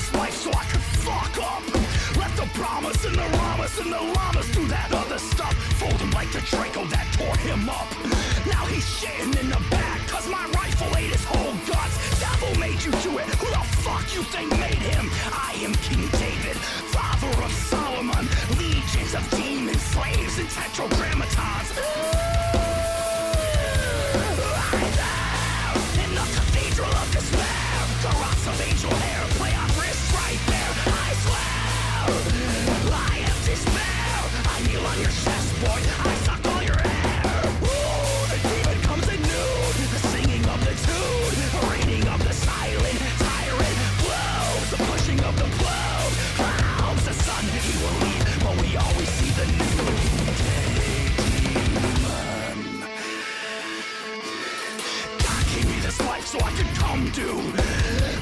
this life so I could fuck up. Left the Brahmas and the Ramas and the Llamas do that other stuff. Fold him like the Draco that tore him up. Now he's shitting in the back, cause my rifle ate his whole guts. Devil made you do it, who the fuck you think made him? I am King David, father of Solomon. Legions of demon slaves and tetragrammatons. In the cathedral of despair, carrots of angel hair play on wrists right there. I swear, I am despair. I kneel on your chest, boy. I suck all your air. Ooh, the demon comes in nude. The singing of the tune, the raining of the silent tyrant blows. The pushing of the blow clouds the sun. He will leave, but we always see the new day demon. God gave me this life so I could come to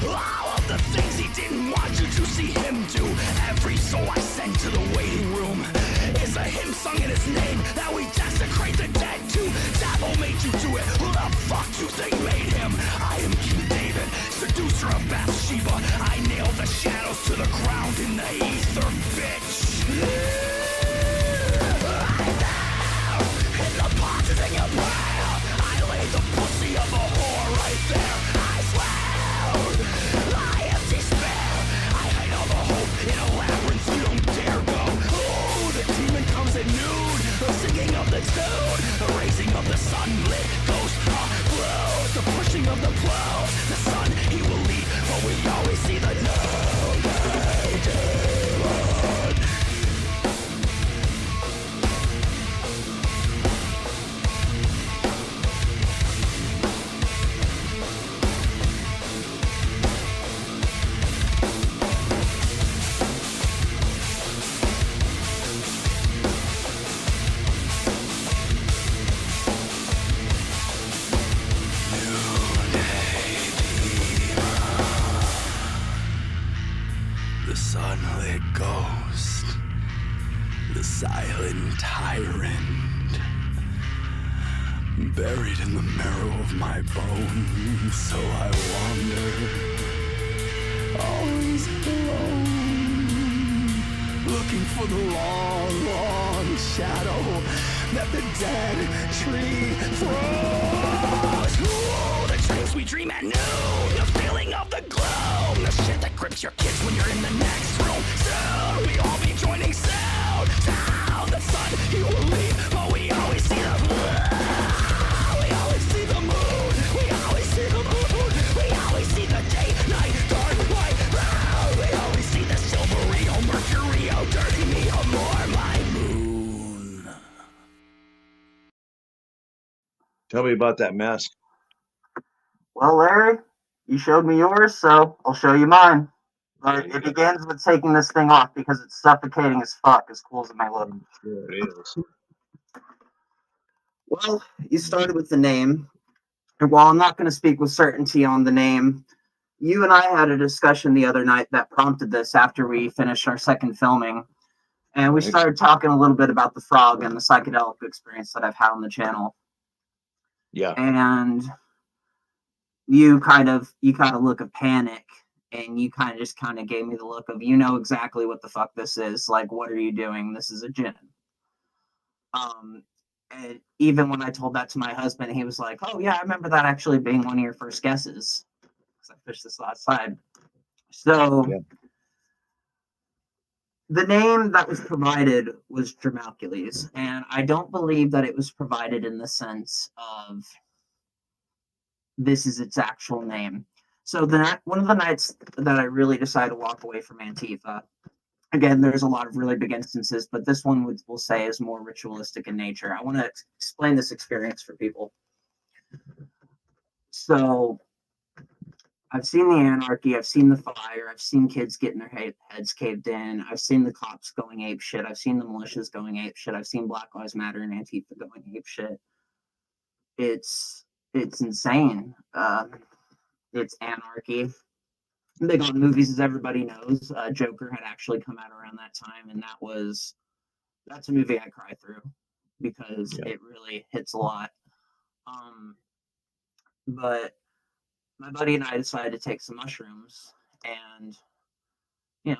all of the things he didn't want you to see him do. Every soul I send to the waiting room is a hymn sung in his name that we desecrate the dead to. Devil made you do it, who the fuck you think made him? I am King David, seducer of Bathsheba. I nailed the shadows to the ground in the ether, bitch. I know, in the pocket in your prayer, I laid the pussy of a whore right there. I swear, I am despair. I hide all the hope in a labyrinth you don't dare go. Ooh, the demon comes in nude, the singing of the tune, the raising of the sunlit ghost blows, the pushing of the plows. The sun he will leave, but we always see the new day demon. The sunlit ghost, the silent tyrant, buried in the marrow of my bones, so I wander, always alone, looking for the long, long shadow that the dead tree throws. Ooh, the dreams we dream at noon, the feeling of the gloom, the shit that grips your kids when you're in the next room. Soon we all be joining soon. Down the sun, he will leave, but we always see the we always see the moon. We always see the moon. We always see the day, night, dark, light. We always see the silvery, oh mercury, oh dirty me, oh more my moon. Tell me about that mask. Well, Larry, you showed me yours, so I'll show you mine. But it begins with taking this thing off because it's suffocating as fuck, as cool as it may look. Sure it is. Well, you started with the name. And while I'm not going to speak with certainty on the name, you and I had a discussion the other night that prompted this after we finished our second filming. And we started talking a little bit about the frog and the psychedelic experience that I've had on the channel. Yeah. And you kind of look of panic, and you kind of gave me the look of, you know exactly what the fuck this is. Like, what are you doing? This is a Djinn. And even when I told that to my husband, he was like, oh yeah, I remember that actually being one of your first guesses, because I fished this outside. So Yeah. The name that was provided was Dromalcules, and I don't believe that it was provided in the sense of this is its actual name. So one of the nights that I really decided to walk away from Antifa, again, there's a lot of really big instances, but this one we'll say is more ritualistic in nature. I want to explain this experience for people. So I've seen the anarchy, I've seen the fire, I've seen kids getting their heads caved in, I've seen the cops going ape shit, I've seen the militias going ape shit, I've seen Black Lives Matter and Antifa going ape shit. It's insane. It's anarchy. Big on movies, as everybody knows. Joker had actually come out around that time, and that's a movie I cry through because it really hits a lot. But my buddy and I decided to take some mushrooms, and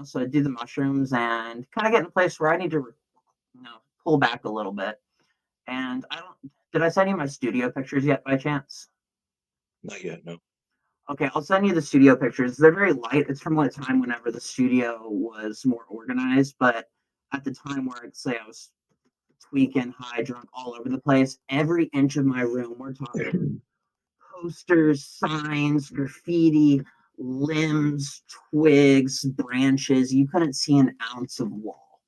so I do the mushrooms and kind of get in a place where I need to, pull back a little bit. And did I send you my studio pictures yet by chance? Not yet, no. Okay, I'll send you the studio pictures. They're very light. It's from a time whenever the studio was more organized, but at the time where I'd say I was tweaking, high, drunk, all over the place, every inch of my room, we're talking posters, signs, graffiti, limbs, twigs, branches. You couldn't see an ounce of wall.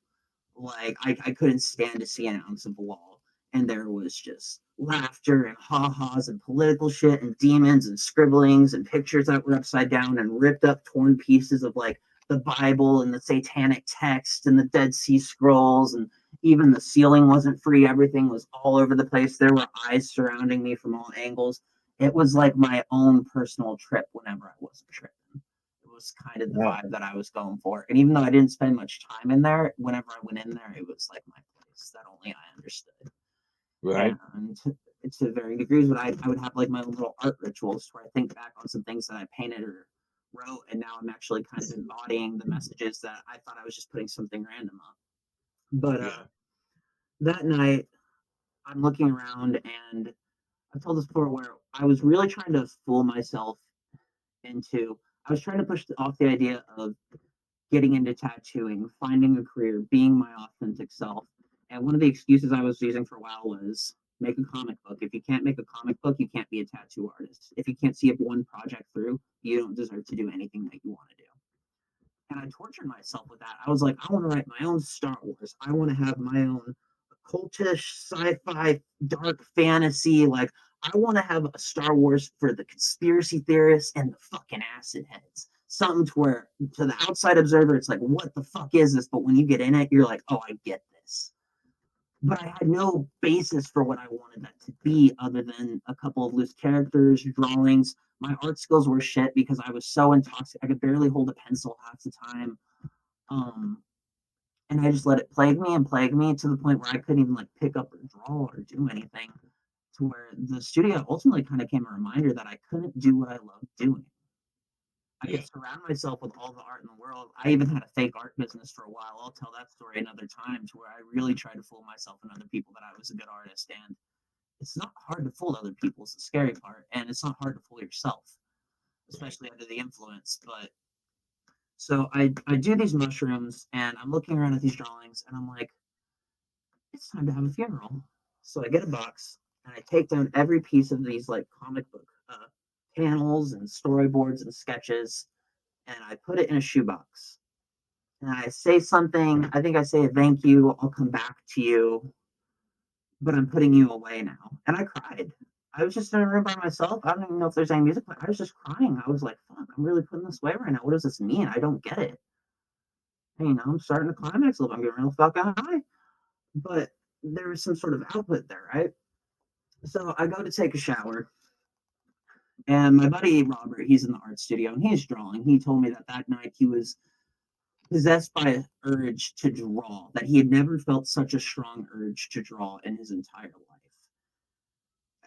Like, I couldn't stand to see an ounce of wall. And there was just laughter and ha-has and political shit and demons and scribblings and pictures that were upside down and ripped up, torn pieces of, like, the Bible and the satanic text and the Dead Sea Scrolls, and even the ceiling wasn't free. Everything was all over the place. There were eyes surrounding me from all angles. It was like my own personal trip whenever I wasn't tripping. It was kind of the Wow. vibe that I was going for. And even though I didn't spend much time in there, whenever I went in there, it was like my place that only I understood. Right. And to varying degrees, but I would have like my own little art rituals where I think back on some things that I painted or wrote, and now I'm actually kind of embodying the messages that I thought I was just putting something random up. But Yeah. that night, I'm looking around, and I've told this before where I was really trying to fool myself into. I was trying to push off the idea of getting into tattooing, finding a career, being my authentic self. And one of the excuses I was using for a while was make a comic book. If you can't make a comic book, you can't be a tattoo artist. If you can't see one project through, you don't deserve to do anything that you want to do. And I tortured myself with that. I was like, I want to write my own Star Wars. I want to have my own occultish, sci-fi, dark fantasy. Like, I want to have a Star Wars for the conspiracy theorists and the fucking acid heads. Something to where, to the outside observer, it's like, what the fuck is this? But when you get in it, you're like, oh, I get this. But I had no basis for what I wanted that to be other than a couple of loose characters, drawings. My art skills were shit because I was so intoxicated. I could barely hold a pencil half the time. Um, and I just let it plague me to the point where I couldn't even like pick up or draw or do anything. To where the studio ultimately kind of came a reminder that I couldn't do what I loved doing. I Yeah. could surround myself with all the art in the world. I even had a fake art business for a while. I'll tell that story another time, to where I really tried to fool myself and other people that I was a good artist. And it's not hard to fool other people. It's the scary part. And it's not hard to fool yourself, especially under the influence. But so I do these mushrooms, and I'm looking around at these drawings, and I'm like, it's time to have a funeral. So I get a box and I take down every piece of these like comic book panels and storyboards and sketches, and I put it in a shoebox. And I say something. I think I say thank you. I'll come back to you, but I'm putting you away now. And I cried. I was just in a room by myself. I don't even know if there's any music, but I was just crying. I was like, fuck, I'm really putting this away right now. What does this mean? I don't get it. And, I'm starting to climax a little. I'm getting real fucking high. But there was some sort of output there, right? So I go to take a shower, and my buddy Robert, he's in the art studio, and he's drawing. He told me that that night he was possessed by an urge to draw, that he had never felt such a strong urge to draw in his entire life.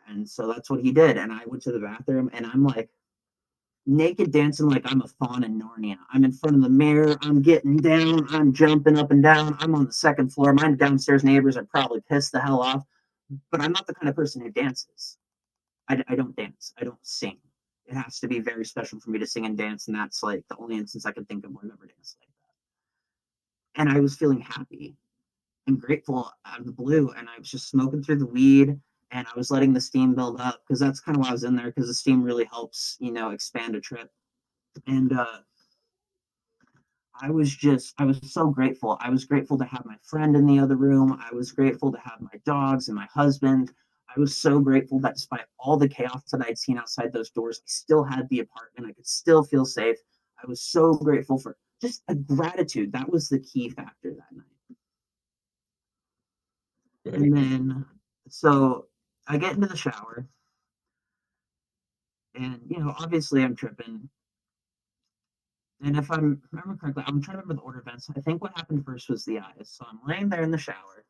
And so that's what he did. And I went to the bathroom, and I'm like naked dancing like I'm a fawn in Narnia. I'm in front of the mirror. I'm getting down. I'm jumping up and down. I'm on the second floor. My downstairs neighbors are probably pissed the hell off, but I'm not the kind of person who dances. I don't dance. I don't sing. It has to be very special for me to sing and dance, and that's like the only instance I can think of where I've ever danced like that. And I was feeling happy and grateful out of the blue, and I was just smoking through the weed, and I was letting the steam build up, because that's kind of why I was in there, because the steam really helps, expand a trip. And I was so grateful. I was grateful to have my friend in the other room. I was grateful to have my dogs and my husband. I was so grateful that despite all the chaos that I'd seen outside those doors, I still had the apartment. I could still feel safe. I was so grateful for just a gratitude. That was the key factor that night. Right. And then, so I get into the shower, and, obviously I'm tripping. And if I remember correctly, I'm trying to remember the order of events. I think what happened first was the eyes. So I'm laying there in the shower,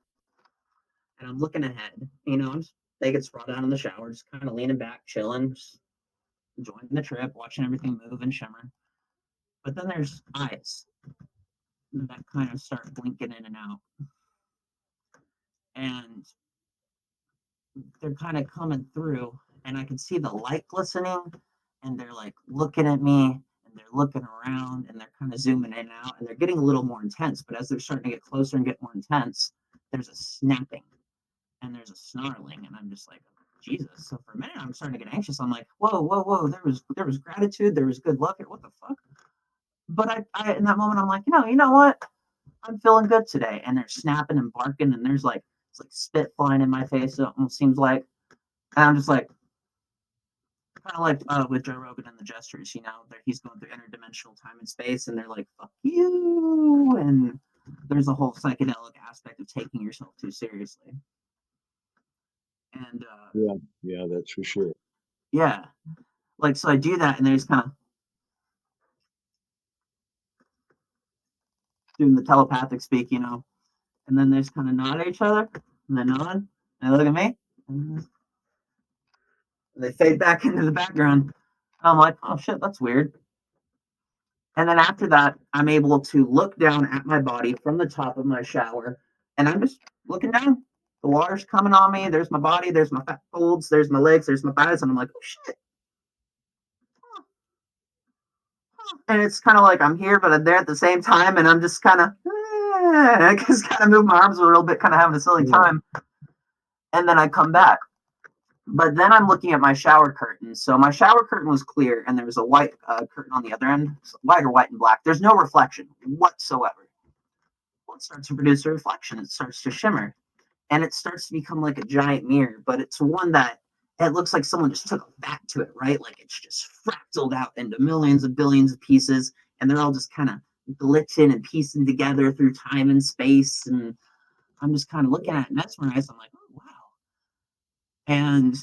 and I'm looking ahead. I'm just taking a sprawled down in the shower, just kind of leaning back, chilling, just enjoying the trip, watching everything move and shimmer. But then there's eyes. that kind of start blinking in and out. And they're kind of coming through, and I can see the light glistening, and they're like looking at me, and they're looking around, and they're kind of zooming in and out, and they're getting a little more intense. But as they're starting to get closer and get more intense, there's a snapping and there's a snarling, and I'm just like, Jesus. So for a minute, I'm starting to get anxious. I'm like, whoa, whoa, whoa. There was gratitude. There was good luck here. What the fuck? But I in that moment, I'm like, you know what? I'm feeling good today. And they're snapping and barking, and there's like it's like spit flying in my face. It almost seems like, and I'm just like, kind of like with Joe Rogan and the Jesters, he's going through interdimensional time and space, and they're like, "Fuck you," and there's a whole psychedelic aspect of taking yourself too seriously. And yeah, that's for sure. yeah, like so I do that, and they just kind of doing the telepathic speak, and then they just kind of nod at each other, and they nod, and they look at me, and they fade back into the background. And I'm like, oh shit, that's weird. And then after that, I'm able to look down at my body from the top of my shower, and I'm just looking down. The water's coming on me. There's my body. There's my fat folds. There's my legs. There's my thighs. And I'm like, oh shit. And it's kind of like I'm here, but I'm there at the same time. And I'm just kind of, I just kind of move my arms a little bit, kind of having a silly time. And then I come back. But then I'm looking at my shower curtain. So my shower curtain was clear, and there was a white curtain on the other end, white or white and black. There's no reflection whatsoever. Well, it starts to produce a reflection. It starts to shimmer, and it starts to become like a giant mirror. But it's one that it looks like someone just took a bat to it, right? Like it's just fractaled out into millions of billions of pieces, and they're all just kind of glitching and piecing together through time and space. And I'm just kind of looking at it mesmerized. I'm like, oh, wow. And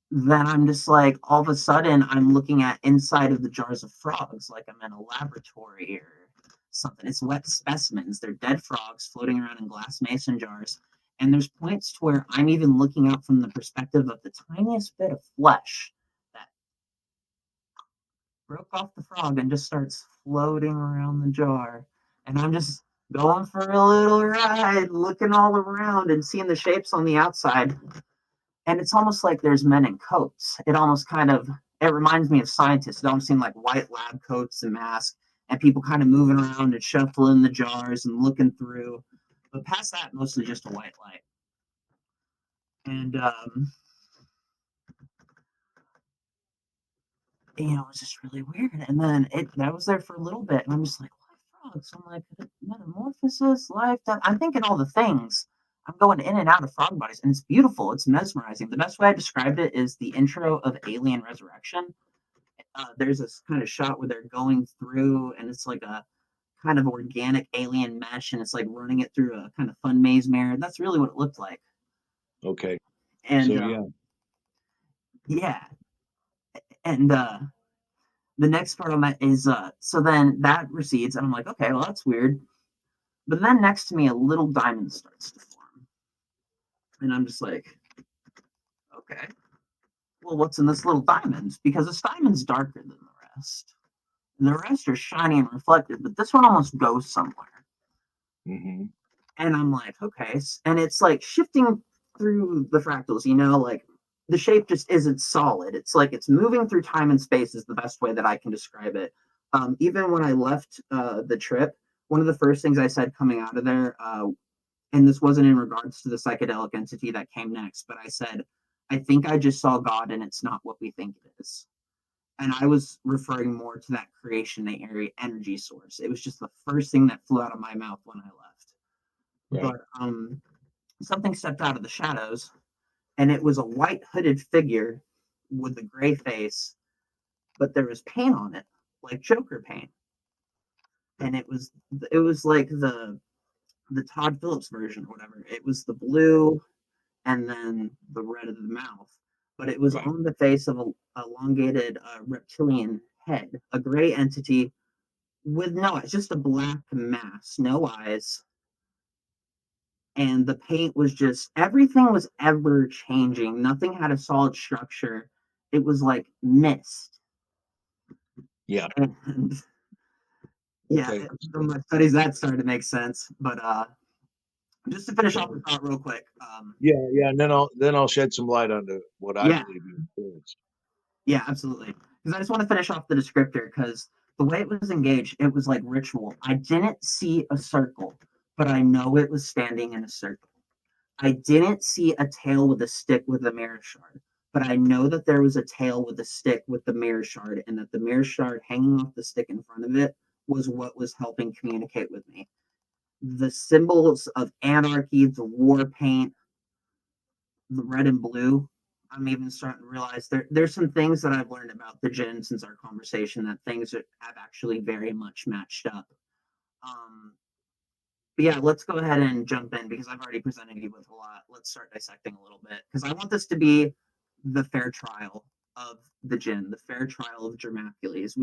then I'm just like, all of a sudden, I'm looking at inside of the jars of frogs, like I'm in a laboratory or something. It's wet specimens. They're dead frogs floating around in glass mason jars. And there's points to where I'm even looking out from the perspective of the tiniest bit of flesh that broke off the frog and just starts floating around the jar. And I'm just going for a little ride, looking all around and seeing the shapes on the outside. And it's almost like there's men in coats. It reminds me of scientists. It almost seems like white lab coats and masks, and people kind of moving around and shuffling the jars and looking through. But past that, mostly just a white light. And it was just really weird. And then that was there for a little bit, and I'm just like, what frogs? I'm like, metamorphosis, life, death. I'm thinking all the things. I'm going in and out of frog bodies, and it's beautiful. It's mesmerizing. The best way I described it is the intro of Alien Resurrection. There's this kind of shot where they're going through, and it's like a kind of organic alien mesh, and it's like running it through a kind of fun maze mirror. That's really what it looked like. Okay. And So yeah. And the next part on that is so then that recedes, and I'm like, okay, well that's weird. But then next to me, a little diamond starts to form, and I'm just like, okay, well, what's in this little diamond? Because this diamond's darker than the rest. And the rest are shiny and reflective, but this one almost goes somewhere. Mm-hmm. And I'm like, okay, and it's like shifting through the fractals, like the shape just isn't solid. It's like it's moving through time and space is the best way that I can describe it. Even when I left the trip, one of the first things I said coming out of there, and this wasn't in regards to the psychedelic entity that came next, but I said, I think I just saw God and it's not what we think it is. And I was referring more to that creation energy source. It was just the first thing that flew out of my mouth when I left. Right. But something stepped out of the shadows, and it was a white hooded figure with a gray face, but there was paint on it, like Joker paint. And it was like the Todd Phillips version or whatever. It was the blue and then the red of the mouth, but it was on the face of a elongated reptilian head, a gray entity with no eyes, just a black mass, no eyes. And the paint was just, everything was ever changing. Nothing had a solid structure. It was like mist. Yeah. And Yeah, Okay. from my studies that started to make sense. But just to finish off the thought real quick. Yeah, and then I'll shed some light onto what I Yeah, believe you experienced. yeah, absolutely. Because I just want to finish off the descriptor because the way it was engaged, it was like ritual. I didn't see a circle, but I know it was standing in a circle. I didn't see a tail with a stick with a mirror shard, but I know that there was a tail with a stick with the mirror shard, and that the mirror shard hanging off the stick in front of it was what was helping communicate with me. The symbols of anarchy, the war paint, the red and blue. I'm even starting to realize there's some things that I've learned about the Djinn since our conversation that things have actually very much matched up. Um, but yeah, let's go ahead and jump in because I've already presented you with a lot. Let's start dissecting a little bit because I want this to be the fair trial of the Djinn, the fair trial of Dramacules.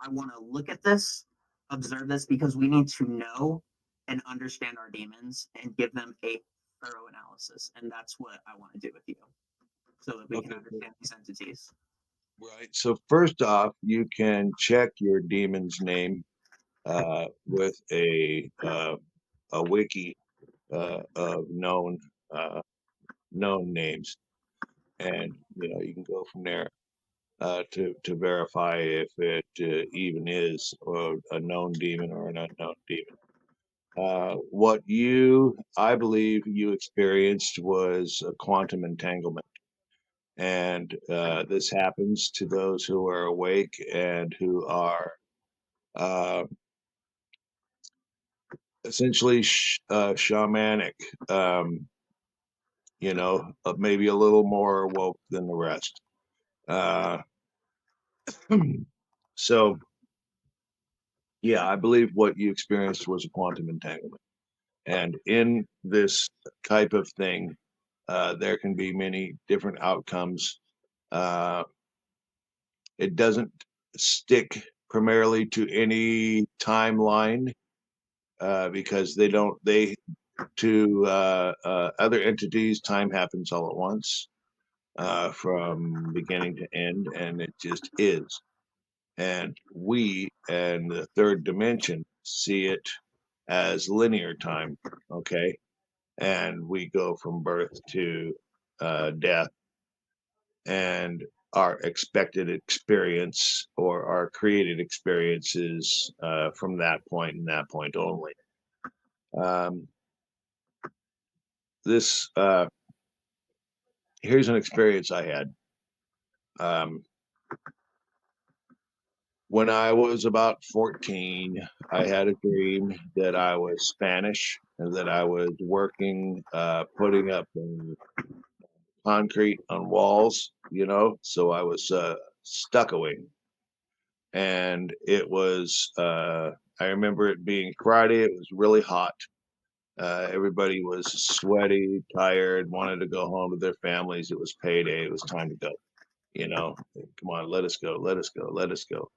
I want to look at this, observe this because we need to know and understand our demons and give them a thorough analysis. And that's what I want to do with you so that we can Okay. understand these entities. Right. So first off, you can check your demon's name with a wiki of known names, and you can go from there to verify if it even is a known demon or an unknown demon. What I believe you experienced was a quantum entanglement. And this happens to those who are awake and who are uh, essentially shamanic, um, maybe a little more woke than the rest. Uh, so, yeah, I believe what you experienced was a quantum entanglement. And in this type of thing, there can be many different outcomes. Uh, it doesn't stick primarily to any timeline because they to other entities, time happens all at once from beginning to end, and it just is. And we and the third dimension see it as linear time, okay? And we go from birth to death, and our expected experience or our created experiences from that point and that point only. Um, this Here's an experience I had. Um, when I was about 14, I had a dream that I was Spanish and that I was working, putting up concrete on walls, so I was stuccoing. And I remember it being Friday. It was really hot. Everybody was sweaty, tired, wanted to go home to their families. It was payday. It was time to go. Come on, let us go, let us go, let us go.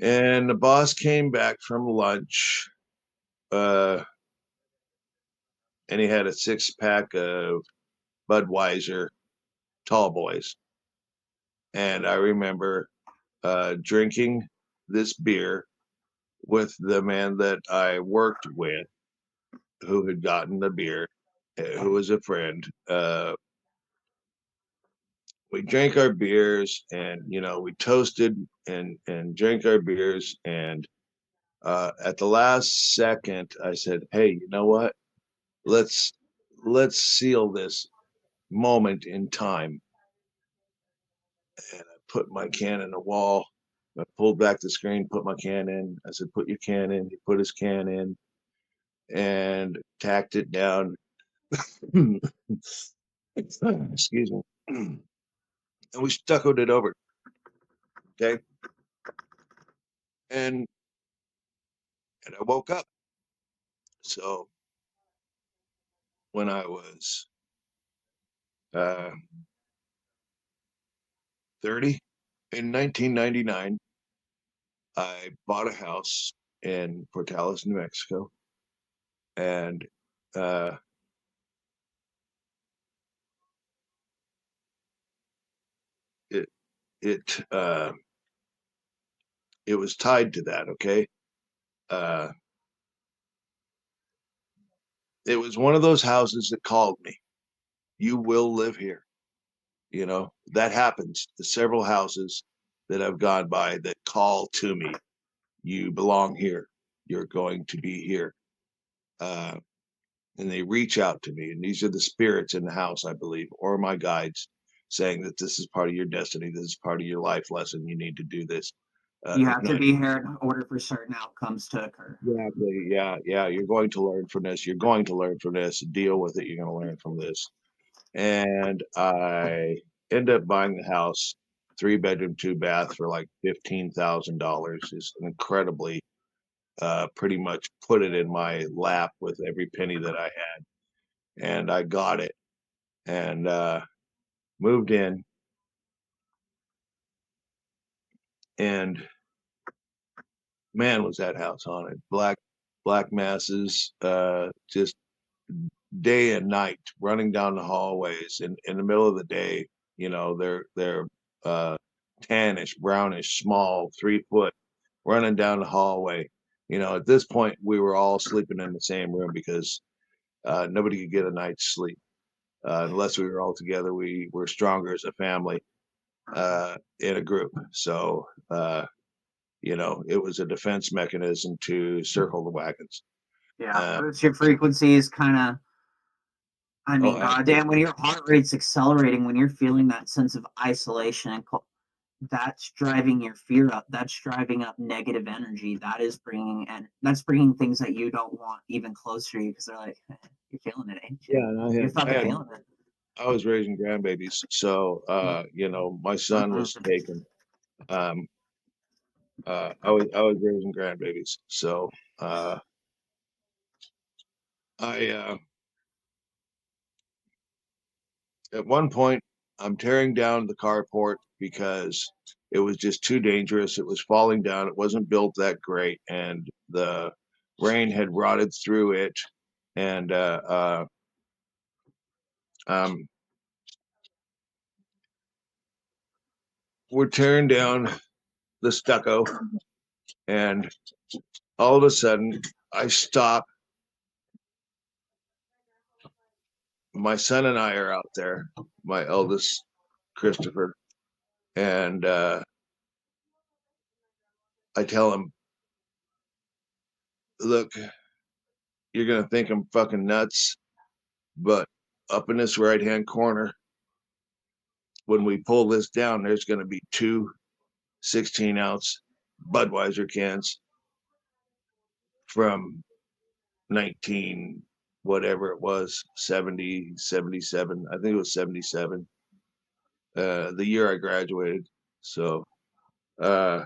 And the boss came back from lunch, uh, and he had a 6-pack of Budweiser tall boys. And I remember drinking this beer with the man that I worked with who had gotten the beer, who was a friend. We drank our beers and, we toasted and drank our beers. And at the last second, I said, "Hey, you know what? Let's let's seal this moment in time." And I put my can in the wall. I pulled back the screen, put my can in. I said, "Put your can in." He put his can in and tacked it down. Excuse me. And we stuccoed it over. Okay. And and I woke up. So when I was uh, 30 in 1999, I bought a house in Portales, New Mexico, and uh, it it it was tied to that. Okay. It was one of those houses that called me. You will live here. You know, that happens to several houses that I've gone by that call to me. You belong here. You're going to be here. Uh, and they reach out to me. And these are the spirits in the house, I believe, or my guides saying that this is part of your destiny. This is part of your life lesson. You need to do this. You If have to not, be here in order for certain outcomes to occur. exactly. Yeah. Yeah. You're going to learn from this. You're going to learn from this. Deal with it. You're going to learn from this. And I end up buying the house, 3 bedroom, 2 bath for like $15,000. Is incredibly pretty much put it in my lap with every penny that I had. And I got it and moved in. And man, was that house haunted. Black masses, just day and night running down the hallways in the middle of the day. You know, they're uh, tannish, brownish, small, 3 foot, running down the hallway. You know, at this point, we were all sleeping in the same room because nobody could get a night's sleep unless we were all together. We were stronger as a family in a group. So, you know, it was a defense mechanism to circle the wagons. Yeah, boost your frequencies, kind of. I Oh, mean, goddamn, when your heart rate's accelerating, when you're feeling that sense of isolation and that's driving your fear up. That's driving up negative energy. That's bringing things that you don't want even closer to you because they're like, you're feeling it, ain't you? yeah, and You're I fucking had feeling it. I was raising grandbabies, so you know, my son was taken. Um, I was raising grandbabies, so I at one point I'm tearing down the carport because it was just too dangerous. It was falling down. It wasn't built that great, and the rain had rotted through it. And um, we're tearing down the stucco, and all of a sudden I stop. My son and I are out there, my eldest, Christopher, and I tell him, look, you're going to think I'm fucking nuts, but up in this right hand corner, when we pull this down, there's going to be two 16-ounce Budweiser cans from 19, whatever it was, 70, 77. I think it was 77, the year I graduated. So, uh,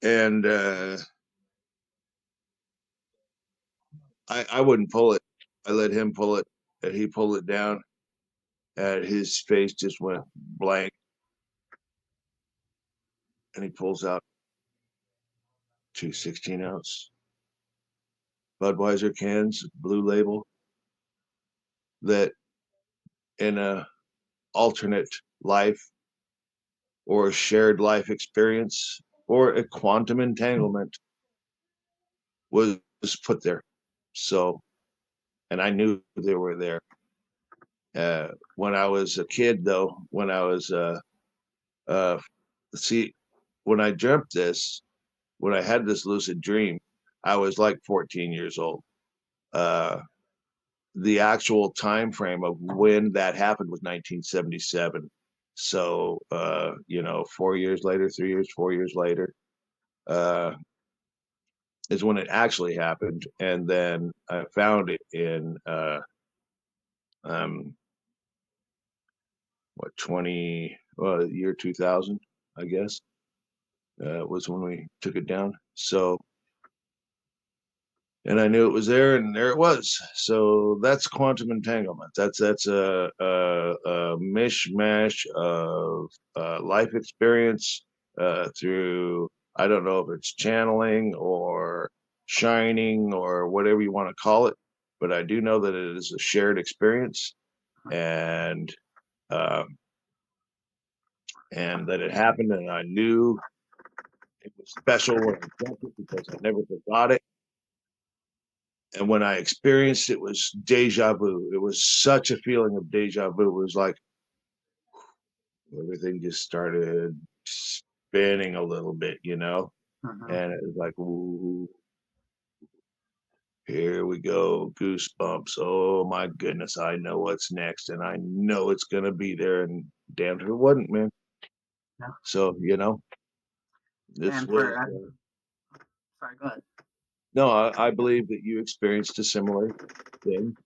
and I wouldn't pull it. I let him pull it, and he pulled it down, and his face just went blank. And he pulls out two 16-ounce Budweiser cans, blue label, that in a alternate life or a shared life experience or a quantum entanglement was put there. So, and I knew they were there. When I was a kid, though, when I was, uh, see, when I dreamt this, when I had this lucid dream, I was like 14 years old. Uh, the actual time frame of when that happened was 1977. So, you know, 4 years later, 3 years, 4 years later, uh, is when it actually happened. And then I found it in um, what 20 year 2000, I guess, was when we took it down. So, and I knew it was there, and there it was. So that's quantum entanglement. That's a mishmash of life experience through, I don't know if it's channeling or shining or whatever you want to call it, but I do know that it is a shared experience, and um, and that it happened, and I knew it was special when I felt it because I never forgot it. And when I experienced it, was deja vu. It was such a feeling of deja vu. It was like everything just started spinning a little bit, and it was like, ooh, here we go, goosebumps. Oh my goodness, I know what's next, and I know it's gonna be there. And damn if it wasn't, man. Yeah. So this And was. Sorry, go ahead. No, I believe that you experienced a similar thing.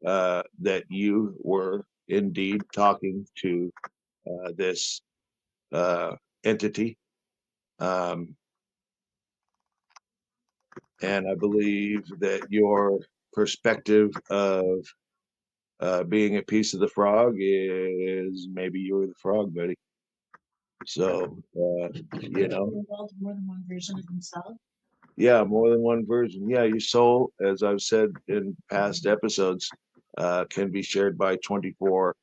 That you were indeed talking to this entity, um, and I believe that your perspective of being a piece of the frog is maybe you were the frog, buddy. So, Involved more than one version of himself. Yeah, more than one version. Yeah, your soul, as I've said in past episodes, can be shared by 24,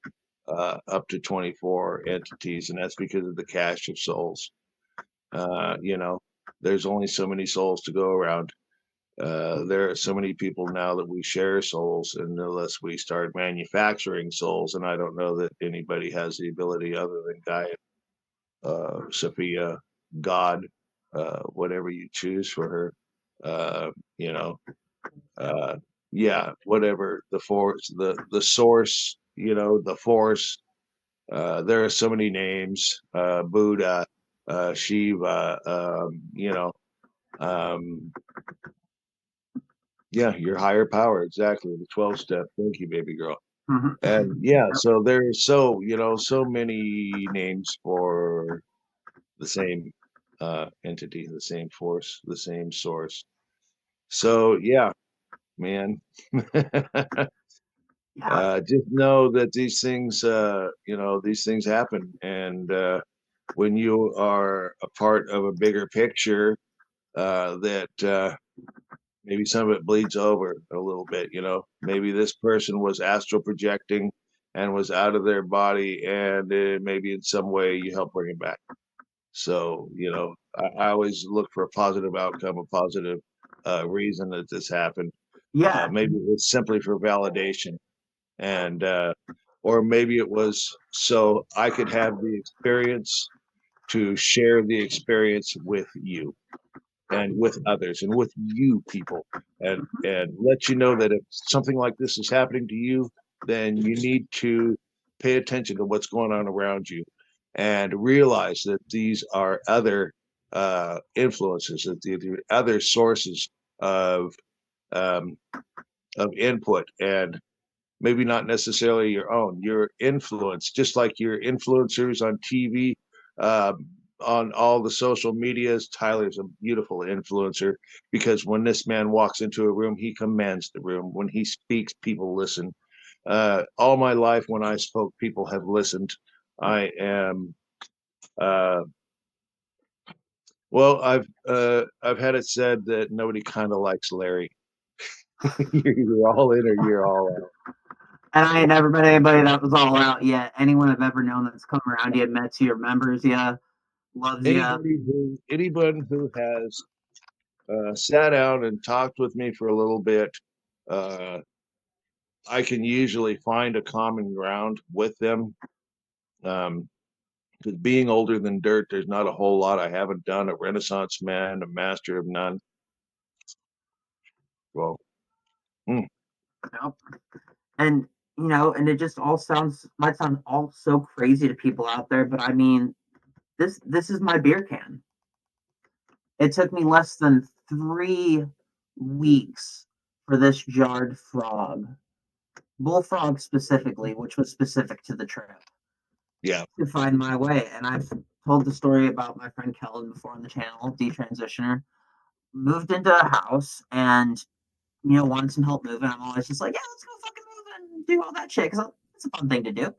up to 24 entities, and that's because of the cache of souls. There's only so many souls to go around. There are so many people now that we share souls, and unless we start manufacturing souls, and I don't know that anybody has the ability other than Gaia, Sophia, God, whatever you choose for her, uh, you know, yeah, whatever the force, the source, the force. There are so many names, Buddha, Shiva, um, yeah, your higher power, exactly, the 12 step. Thank you, baby girl. And yeah, so there's so many names for the same entity, the same force, the same source. So yeah, man. Just know that these things happen, and when you are a part of a bigger picture, that maybe some of it bleeds over a little bit. Maybe this person was astral projecting and was out of their body, and maybe in some way you help bring it back. So I always look for a positive outcome, a positive reason that this happened. Yeah. Maybe it's simply for validation, and or maybe it was so I could have the experience to share the experience with you and with others and with you people, and let you know that if something like this is happening to you, then you need to pay attention to what's going on around you and realize that these are other influences, that the other sources of um, input, and maybe not necessarily your own, your influence, just like your influencers on TV, on all the social medias. Tyler's a beautiful influencer because when this man walks into a room, he commands the room. When he speaks, people listen. All my life, when I spoke, people have listened. I am, well, I've had it said that nobody kind of likes Larry. You're all in or you're all out. And I ain't never met anybody that was all out yet. Anyone I've ever known that's come around you, met you, remembers you, loves you. Anyone who has sat down and talked with me for a little bit, I can usually find a common ground with them. Because being older than dirt, there's not a whole lot I haven't done. A Renaissance man, a master of none. Well, Nope. And and it just all might sound all so crazy to people out there, but I mean, this is my beer can. It took me less than 3 weeks for this jarred frog, bullfrog specifically, which was specific to the trip, yeah, to find my way. And I've told the story about my friend Kellen before on the channel, detransitioner. Moved into a house and wanted some help moving. I'm always just like, yeah, let's go fucking move and do all that shit because it's a fun thing to do.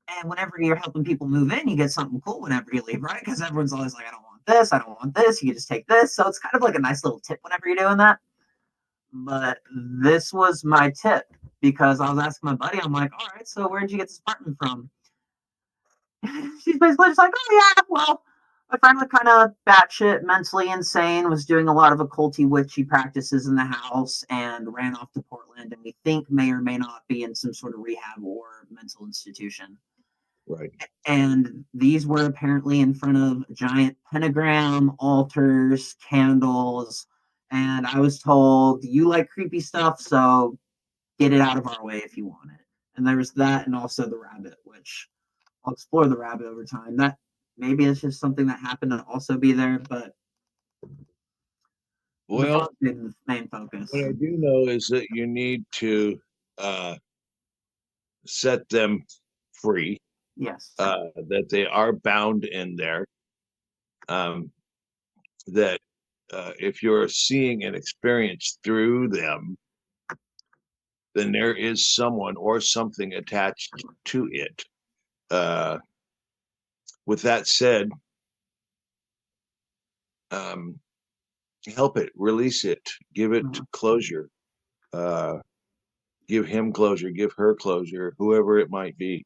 And whenever you're helping people move in, you get something cool whenever you leave, right? Because everyone's always like, I don't want this, I don't want this. You can just take this. So it's kind of like a nice little tip whenever you're doing that. But this was my tip because I was asking my buddy, I'm like, all right, so where'd you get this apartment from? she's basically just like, oh yeah, well, my friend was kind of batshit mentally insane, was doing a lot of occulty witchy practices in the house, and ran off to Portland, and we think may or may not be in some sort of rehab or mental institution. Right. And these were apparently in front of a giant pentagram, altars, candles, and I was told, you like creepy stuff, so get it out of our way if you want it. And there was that, and also the rabbit, which I'll explore the rabbit over time. That maybe it's just something that happened to also be there, but Well, the main focus. what I do know is that you need to set them free, Yes. that they are bound in there, that if you're seeing an experience through them, then there is someone or something attached to it. With that said, help it, release it, give it closure, give him closure, give her closure, whoever it might be.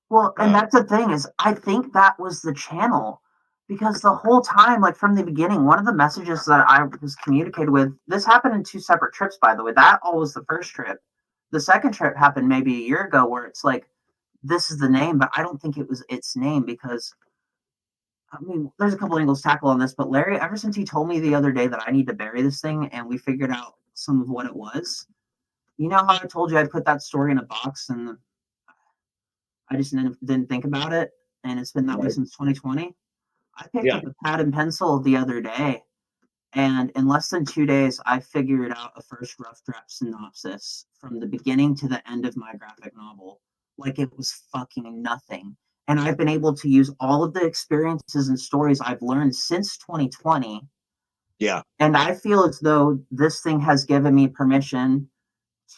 Well, and that's the thing is, I think that was the channel, because the whole time, like from the beginning, one of the messages that I was communicated with, this happened in 2 separate trips, by the way. That all was the first trip. The second trip happened maybe a year ago, where it's like, this is the name, but I don't think it was its name, because I mean, there's a couple angles tackle on this, but Larry, ever since he told me the other day that I need to bury this thing, and we figured out some of what it was, you know how I told you I'd put that story in a box and I just didn't think about it, and it's been that way since 2020. I picked up a pad and pencil the other day, and in less than 2 days, I figured out a first rough draft synopsis from the beginning to the end of my graphic novel, like it was fucking nothing. And I've been able to use all of the experiences and stories I've learned since 2020. Yeah. And I feel as though this thing has given me permission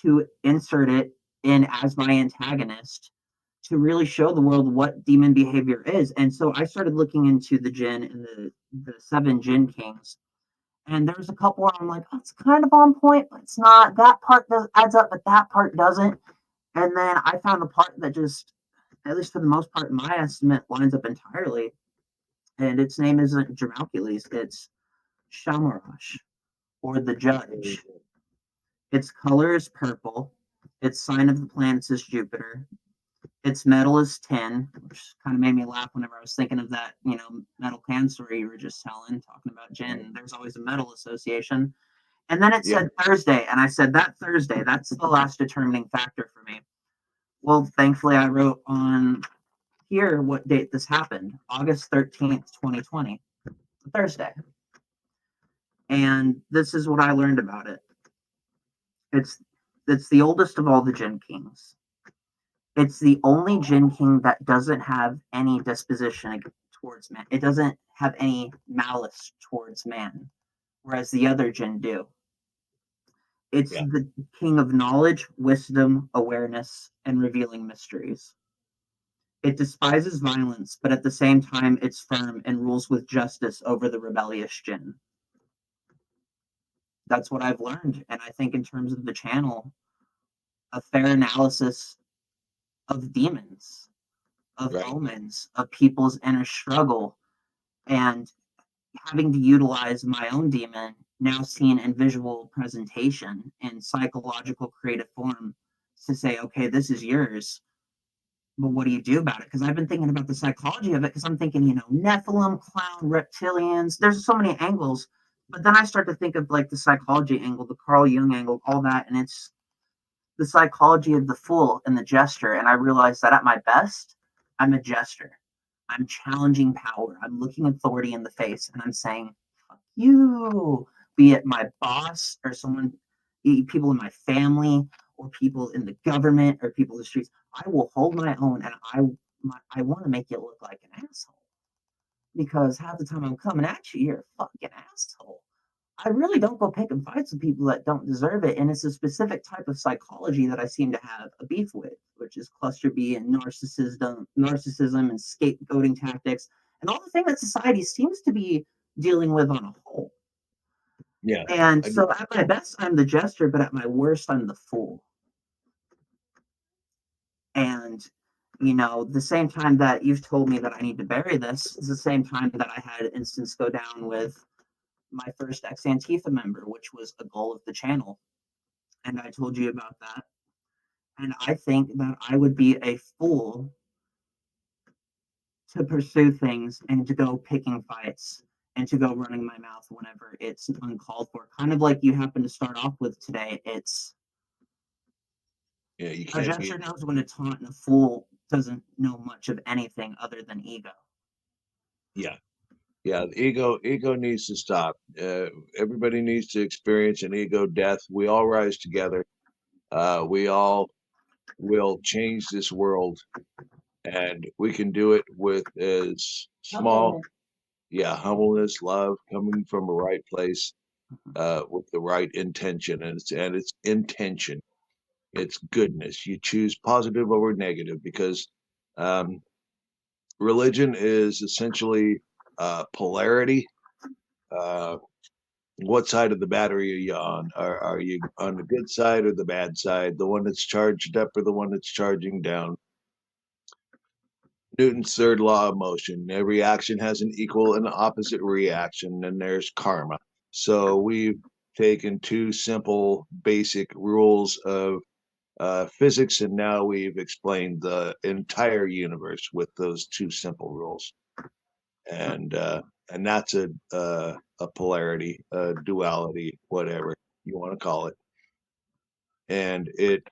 to insert it in as my antagonist, to really show the world what demon behavior is. And so I started looking into the Djinn and the 7 Djinn kings. And there's a couple where I'm like, oh, it's kind of on point, but it's not. That part adds up, but that part doesn't. And then I found a part that just, at least for the most part, in my estimate, lines up entirely. And its name isn't Jamalcules, it's Shamhourash, or the Judge. Its color is purple. Its sign of the planets is Jupiter. Its metal is tin, which kind of made me laugh whenever I was thinking of that, metal can story you were just telling, talking about Djinn. There's always a metal association. And then it said Thursday, and I said, that Thursday, that's the last determining factor for me. Well, thankfully, I wrote on here what date this happened, August 13th, 2020, Thursday. And this is what I learned about it. It's the oldest of all the Djinn kings. It's the only Djinn king that doesn't have any disposition towards man. It doesn't have any malice towards man, whereas the other Djinn do. It's the king of knowledge, wisdom, awareness, and revealing mysteries. It despises violence, but at the same time, it's firm and rules with justice over the rebellious Djinn. That's what I've learned. And I think in terms of the channel, a fair analysis of demons, of omens, of people's inner struggle, and having to utilize my own demon, now seen in visual presentation and psychological creative form, to say, okay, this is yours, but what do you do about it? Because I've been thinking about the psychology of it, because I'm thinking, Nephilim, clown, reptilians, there's so many angles. But then I start to think of like the psychology angle, the Carl Jung angle, all that, and it's the psychology of the fool and the jester. And I realize that at my best, I'm a jester. I'm challenging power. I'm looking authority in the face and I'm saying, fuck you, be it my boss or someone, people in my family or people in the government or people in the streets. I will hold my own, and I want to make you look like an asshole, because half the time I'm coming at you, you're a fucking asshole. I really don't go picking fights with people that don't deserve it. And it's a specific type of psychology that I seem to have a beef with, which is cluster B and narcissism and scapegoating tactics, and all the thing that society seems to be dealing with on a whole. Yeah. And so at my best, I'm the jester, but at my worst, I'm the fool. And You know, the same time that you've told me that I need to bury this is the same time that I had an instance go down with my first ex-Antifa member, which was a goal of the channel. And I told you about that. And I think that I would be a fool to pursue things and to go picking fights and to go running my mouth whenever it's uncalled for. Kind of like you happen to start off with today. It's Yeah, you a can't jester be. knows when to taunt, and a fool doesn't know much of anything other than ego. Yeah, yeah. The ego needs to stop. Everybody needs to experience an ego death. We all rise together. We all will change this world, and we can do it with as small, yeah, humbleness, love, coming from a right place, with the right intention, and it's intention. It's goodness. You choose positive over negative because um, religion is essentially polarity. Uh, what side of the battery are you on? Are you on the good side or the bad side? The one that's charged up or the one that's charging down? Newton's third law of motion. Every action has an equal and opposite reaction, and there's karma. So we've taken two simple, basic rules of physics, and now we've explained the entire universe with those two simple rules. And that's a polarity, a duality, whatever you want to call it, and it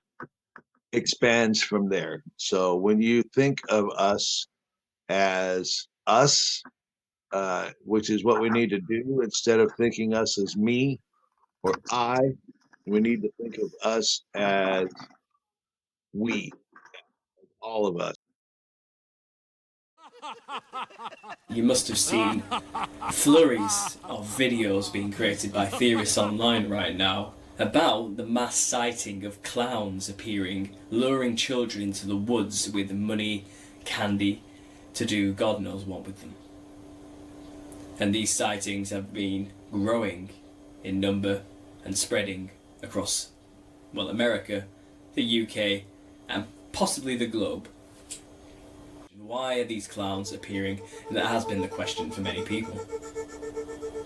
expands from there. So when you think of us as us, which is what we need to do, instead of thinking us as me or I, we need to think of us as we, all of us. You must have seen flurries of videos being created by theorists online right now about the mass sighting of clowns appearing, luring children into the woods with money, candy, to do God knows what with them. And these sightings have been growing in number and spreading across, well, America, the UK, and possibly the globe. Why are these clowns appearing? And that has been the question for many people.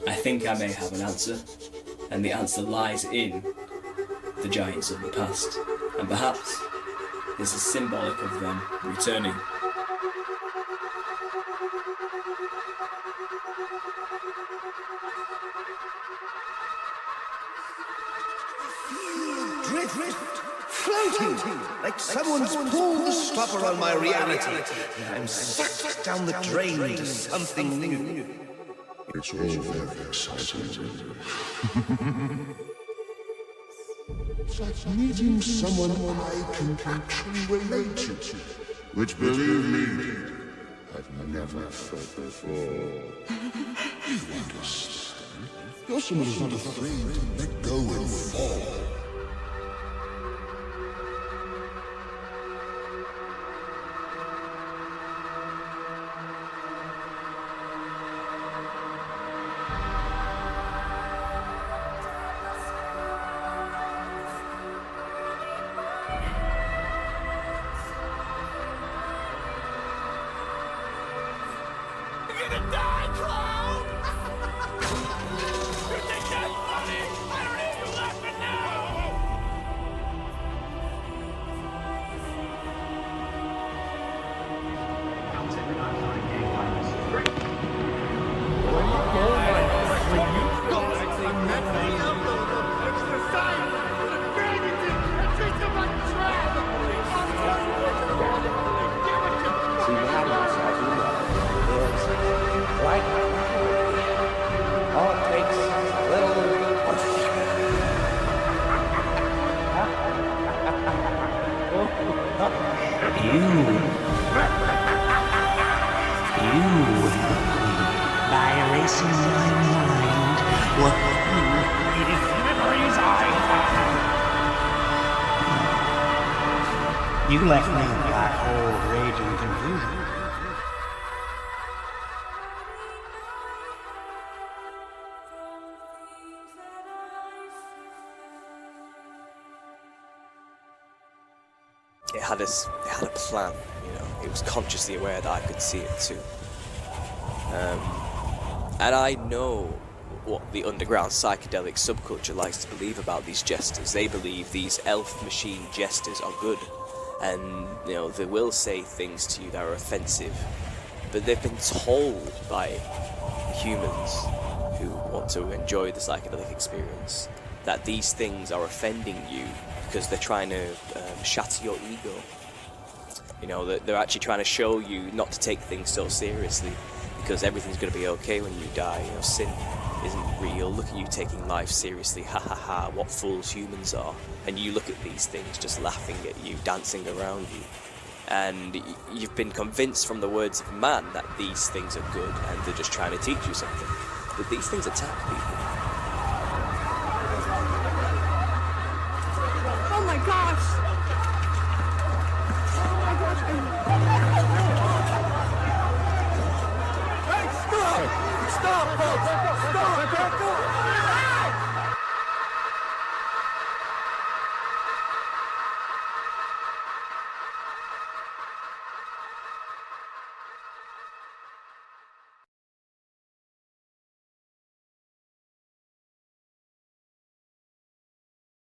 I think I may have an answer, and the answer lies in the giants of the past. And perhaps this is symbolic of them returning. Drift, floating, like someone's pulled the stopper on my reality, and I'm sucked down the drain to something new. It's all very exciting. It's like meeting someone I can actually relate to, which, believe me, I've never felt before. You understand? You're someone who's not afraid to let go and fall. You left me in a black hole of rage and confusion. it had a plan, you know. It was consciously aware that I could see it too. And I know what the underground psychedelic subculture likes to believe about these jesters. They believe these elf machine jesters are good, and you know, they will say things to you that are offensive, but they've been told by humans who want to enjoy the psychedelic experience that these things are offending you because they're trying to shatter your ego. You know, they're actually trying to show you not to take things so seriously, because everything's going to be okay when you die. You know, sin isn't real. Look at you taking life seriously. Ha ha ha, what fools humans are. And you look at these things just laughing at you, dancing around you. And you've been convinced from the words of man that these things are good and they're just trying to teach you something. But these things attack people.